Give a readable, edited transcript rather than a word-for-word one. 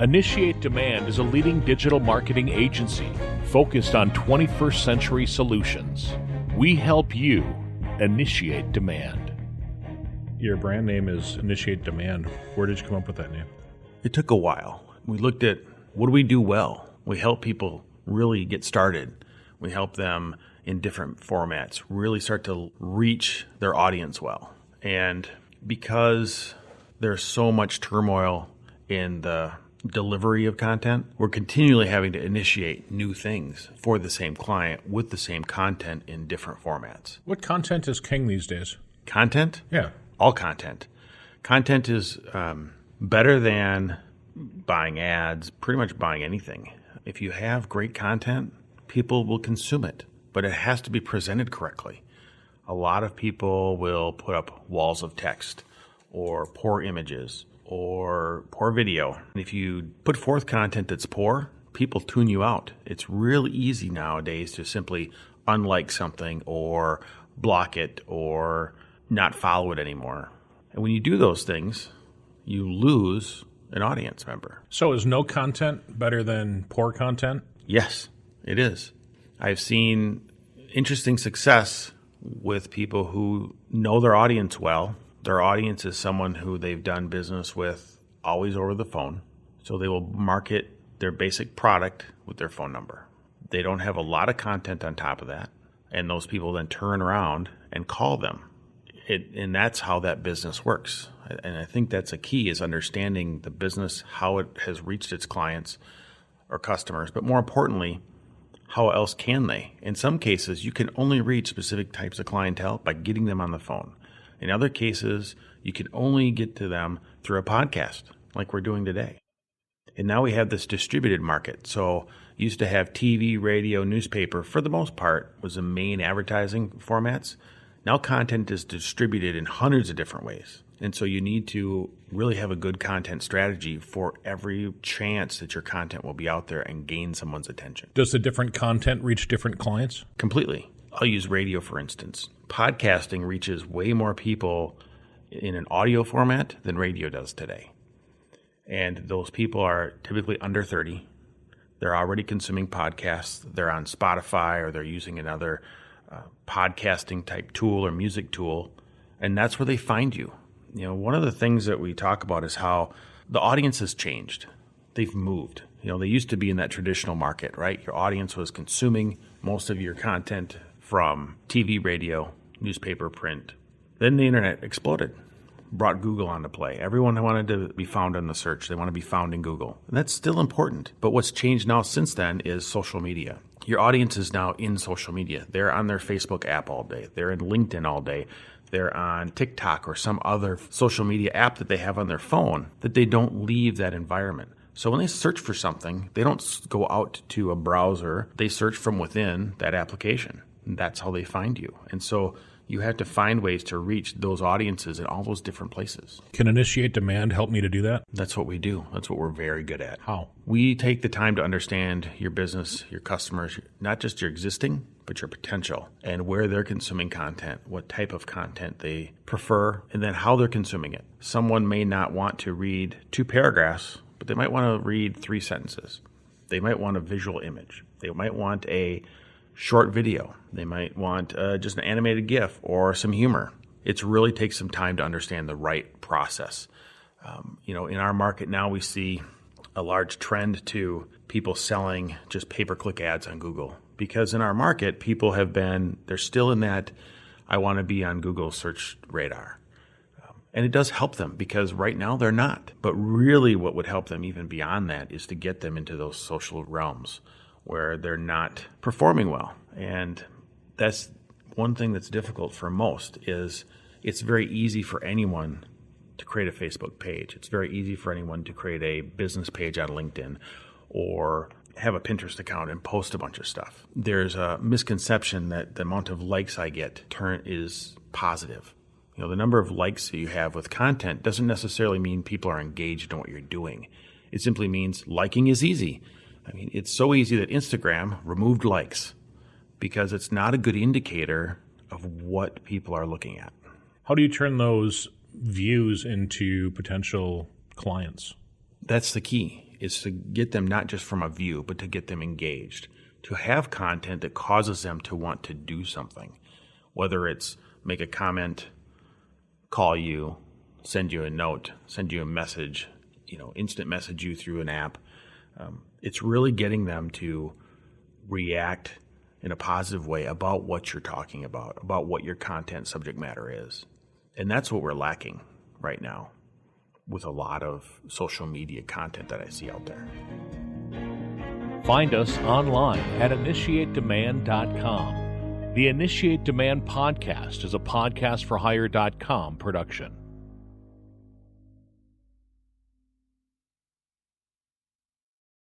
Initiate Demand is a leading digital marketing agency focused on 21st century solutions. We help you initiate demand. Your brand name is Initiate Demand. Where did you come up with that name? It took a while. We looked at what do we do well. We help people really get started. We help them in different formats, really start to reach their audience well. And because there's so much turmoil in the delivery of content, we're continually having to initiate new things for the same client with the same content in different formats. What content is king these days? Content? Yeah. All content. Content is better than buying ads, pretty much buying anything. If you have great content, people will consume it, but it has to be presented correctly. A lot of people will put up walls of text or poor images or poor video. If you put forth content that's poor, people tune you out. It's really easy nowadays to simply unlike something or block it or not follow it anymore. And when you do those things, you lose an audience member. So is no content better than poor content? Yes, it is. I've seen interesting success with people who know their audience well. Their audience is someone who they've done business with always over the phone. So they will market their basic product with their phone number. They don't have a lot of content on top of that. And those people then turn around and call them. And that's how that business works. And I think that's a key, is understanding the business, how it has reached its clients or customers. But more importantly, how else can they? In some cases, you can only reach specific types of clientele by getting them on the phone. In other cases, you can only get to them through a podcast, like we're doing today. And now we have this distributed market. So used to have TV, radio, newspaper, for the most part, was the main advertising formats. Now content is distributed in hundreds of different ways. And so you need to really have a good content strategy for every chance that your content will be out there and gain someone's attention. Does the different content reach different clients? Completely. I'll use radio, for instance. Podcasting reaches way more people in an audio format than radio does today. And those people are typically under 30. They're already consuming podcasts. They're on Spotify or they're using another podcasting type tool or music tool. And that's where they find you. You know, one of the things that we talk about is how the audience has changed. They've moved. You know, they used to be in that traditional market, right? Your audience was consuming most of your content from TV, radio, newspaper, print. Then the internet exploded, brought Google onto play. Everyone wanted to be found on the search. They want to be found in Google. And that's still important. But what's changed now since then is social media. Your audience is now in social media. They're on their Facebook app all day. They're in LinkedIn all day. They're on TikTok or some other social media app that they have on their phone, that they don't leave that environment. So when they search for something, they don't go out to a browser. They search from within that application. And that's how they find you. And so you have to find ways to reach those audiences in all those different places. Can Initiate Demand help me to do that? That's what we do. That's what we're very good at. How? We take the time to understand your business, your customers, not just your existing, but your potential, and where they're consuming content, what type of content they prefer, and then how they're consuming it. Someone may not want to read 2 paragraphs, but they might want to read 3 sentences. They might want a visual image. They might want a short video. They might want just an animated GIF or some humor. It really takes some time to understand the right process. In our market now, we see a large trend to people selling just pay-per-click ads on Google. Because in our market, people they're still in that, I want to be on Google search radar. And it does help them because right now they're not. But really what would help them even beyond that is to get them into those social realms where they're not performing well. And that's one thing that's difficult for most is it's very easy for anyone to create a Facebook page. It's very easy for anyone to create a business page on LinkedIn or have a Pinterest account and post a bunch of stuff. There's a misconception that the amount of likes I get is positive. You know, the number of likes that you have with content doesn't necessarily mean people are engaged in what you're doing. It simply means liking is easy. I mean, it's so easy that Instagram removed likes because it's not a good indicator of what people are looking at. How do you turn those views into potential clients? That's the key. is to get them not just from a view, but to get them engaged, to have content that causes them to want to do something, whether it's make a comment, call you, send you a note, send you a message, instant message you through an app. It's really getting them to react in a positive way about what you're talking about what your content subject matter is. And that's what we're lacking right now with a lot of social media content that I see out there. Find us online at initiatedemand.com. The Initiate Demand podcast is a podcastforhire.com production.